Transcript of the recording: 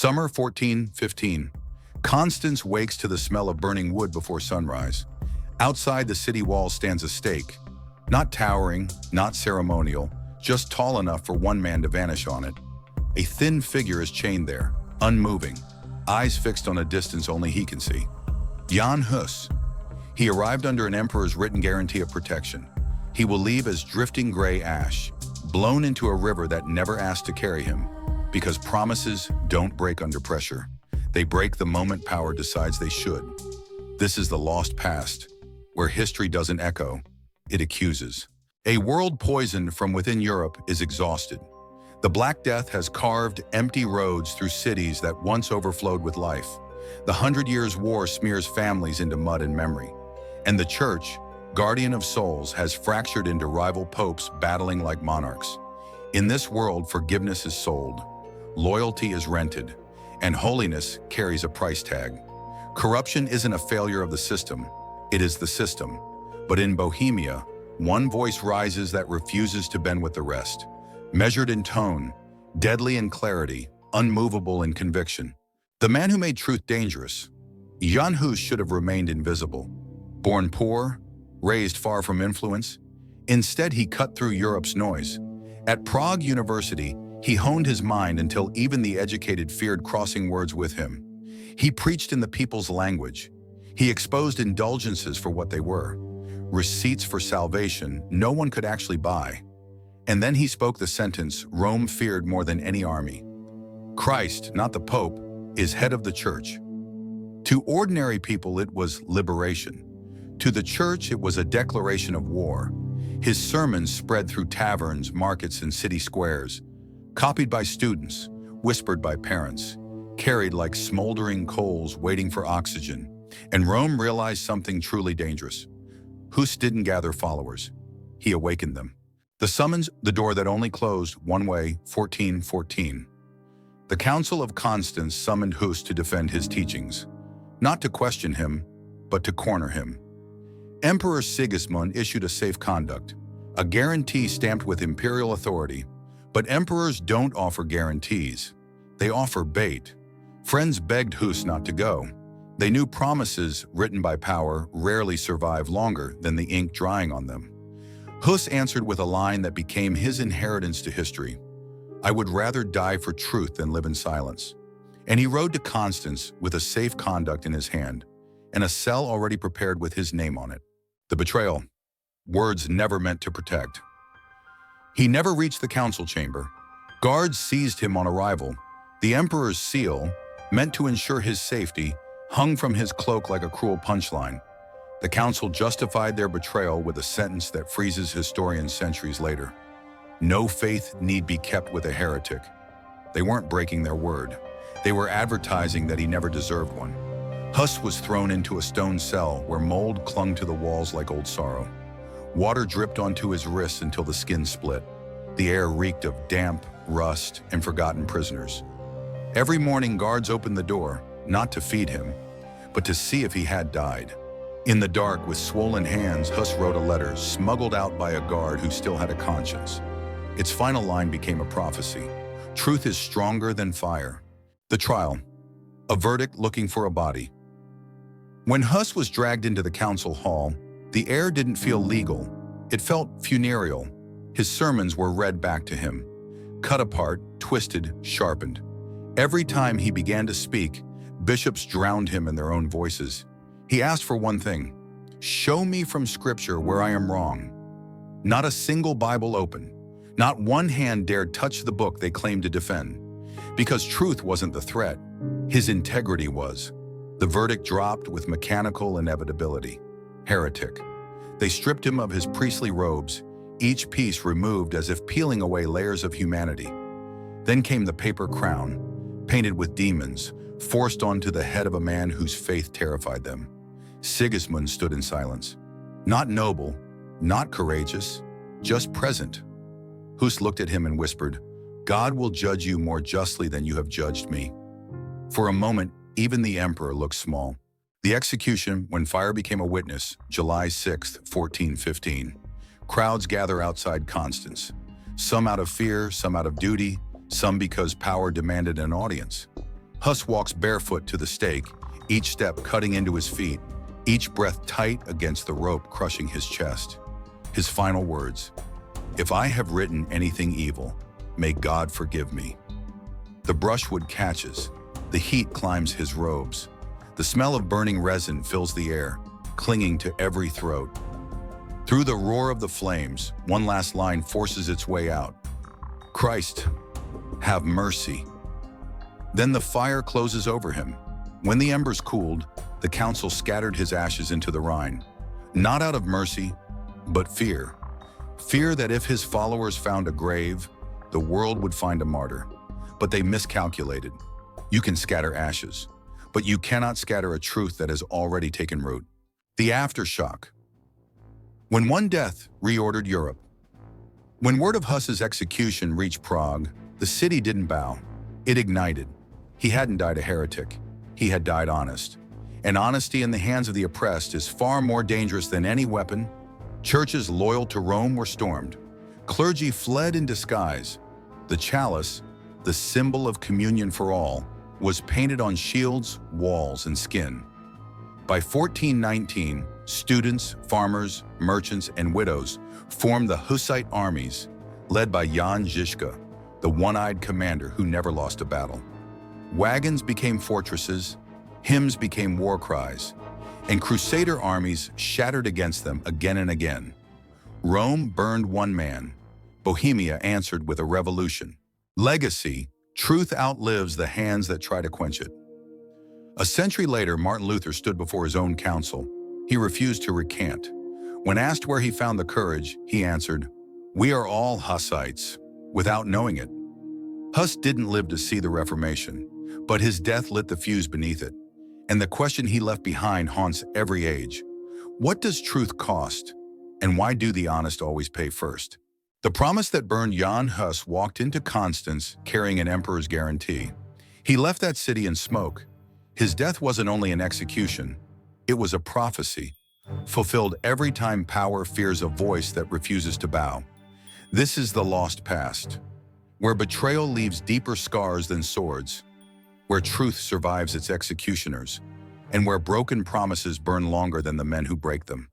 Summer 1415. Constance wakes to the smell of burning wood before sunrise. Outside the city wall stands a stake. Not towering, not ceremonial, just tall enough for one man to vanish on it. A thin figure is chained there, unmoving, eyes fixed on a distance only he can see. Jan Hus. He arrived under an emperor's written guarantee of protection. He will leave as drifting gray ash, blown into a river that never asked to carry him, because promises don't break under pressure. They break the moment power decides they should. This is the lost past, where history doesn't echo, it accuses. A world poisoned from within Europe is exhausted. The Black Death has carved empty roads through cities that once overflowed with life. The 100 Years' War smears families into mud and memory. And the Church, guardian of souls, has fractured into rival popes battling like monarchs. In this world, forgiveness is sold, loyalty is rented, and holiness carries a price tag. Corruption isn't a failure of the system, it is the system. But in Bohemia, one voice rises that refuses to bend with the rest. Measured in tone, deadly in clarity, unmovable in conviction. The man who made truth dangerous. Jan Hus should have remained invisible. Born poor, raised far from influence, instead he cut through Europe's noise. At Prague University, he honed his mind until even the educated feared crossing words with him. He preached in the people's language. He exposed indulgences for what they were, receipts for salvation no one could actually buy. And then he spoke the sentence Rome feared more than any army. Christ, not the Pope, is head of the Church. To ordinary people, it was liberation. To the Church, it was a declaration of war. His sermons spread through taverns, markets, and city squares, copied by students, whispered by parents, carried like smoldering coals waiting for oxygen. And Rome realized something truly dangerous. Hus didn't gather followers. He awakened them. The summons, the door that only closed one way, 1414. The Council of Constance summoned Hus to defend his teachings, not to question him, but to corner him. Emperor Sigismund issued a safe conduct, a guarantee stamped with imperial authority. But emperors don't offer guarantees. They offer bait. Friends begged Hus not to go. They knew promises written by power rarely survive longer than the ink drying on them. Hus answered with a line that became his inheritance to history. I would rather die for truth than live in silence. And he rode to Constance with a safe conduct in his hand and a cell already prepared with his name on it. The betrayal. Words never meant to protect. He never reached the council chamber. Guards seized him on arrival. The emperor's seal, meant to ensure his safety, hung from his cloak like a cruel punchline. The council justified their betrayal with a sentence that freezes historians centuries later. No faith need be kept with a heretic. They weren't breaking their word. They were advertising that he never deserved one. Hus was thrown into a stone cell where mold clung to the walls like old sorrow. Water dripped onto his wrists until the skin split. The air reeked of damp, rust, and forgotten prisoners. Every morning, guards opened the door, not to feed him, but to see if he had died. In the dark, with swollen hands, Hus wrote a letter smuggled out by a guard who still had a conscience. Its final line became a prophecy. Truth is stronger than fire. The trial. A verdict looking for a body. When Hus was dragged into the council hall, the air didn't feel legal. It felt funereal. His sermons were read back to him, cut apart, twisted, sharpened. Every time he began to speak, bishops drowned him in their own voices. He asked for one thing: show me from Scripture where I am wrong. Not a single Bible open. Not one hand dared touch the book they claimed to defend. Because truth wasn't the threat, his integrity was. The verdict dropped with mechanical inevitability. Heretic. They stripped him of his priestly robes, each piece removed as if peeling away layers of humanity. Then came the paper crown, painted with demons, forced onto the head of a man whose faith terrified them. Sigismund stood in silence. Not noble, not courageous, just present. Hus looked at him and whispered, God will judge you more justly than you have judged me. For a moment, even the emperor looked small. The execution, when fire became a witness, July 6, 1415. Crowds gather outside Constance. Some out of fear, some out of duty, some because power demanded an audience. Hus walks barefoot to the stake, each step cutting into his feet, each breath tight against the rope crushing his chest. His final words, "If I have written anything evil, may God forgive me." The brushwood catches, the heat climbs his robes. The smell of burning resin fills the air, clinging to every throat. Through the roar of the flames, one last line forces its way out. "Christ, have mercy." Then the fire closes over him. When the embers cooled, the council scattered his ashes into the Rhine, not out of mercy, but fear. Fear that if his followers found a grave, the world would find a martyr. But they miscalculated. You can scatter ashes, but you cannot scatter a truth that has already taken root. The Aftershock. When one death reordered Europe. When word of Hus's execution reached Prague, the city didn't bow. It ignited. He hadn't died a heretic. He had died honest. And honesty in the hands of the oppressed is far more dangerous than any weapon. Churches loyal to Rome were stormed. Clergy fled in disguise. The chalice, the symbol of communion for all, was painted on shields, walls, and skin. By 1419, students, farmers, merchants, and widows formed the Hussite armies, led by Jan Hus, the one-eyed commander who never lost a battle. Wagons became fortresses, hymns became war cries, and crusader armies shattered against them again and again. Rome burned one man. Bohemia answered with a revolution. Legacy, truth outlives the hands that try to quench it. A century later, Martin Luther stood before his own council. He refused to recant. When asked where he found the courage, he answered, "We are all Hussites," without knowing it. Hus didn't live to see the Reformation, but his death lit the fuse beneath it. And the question he left behind haunts every age. What does truth cost? And why do the honest always pay first? The promise that burned Jan Hus walked into Constance carrying an emperor's guarantee. He left that city in smoke. His death wasn't only an execution, it was a prophecy, fulfilled every time power fears a voice that refuses to bow. This is the lost past, where betrayal leaves deeper scars than swords, where truth survives its executioners, and where broken promises burn longer than the men who break them.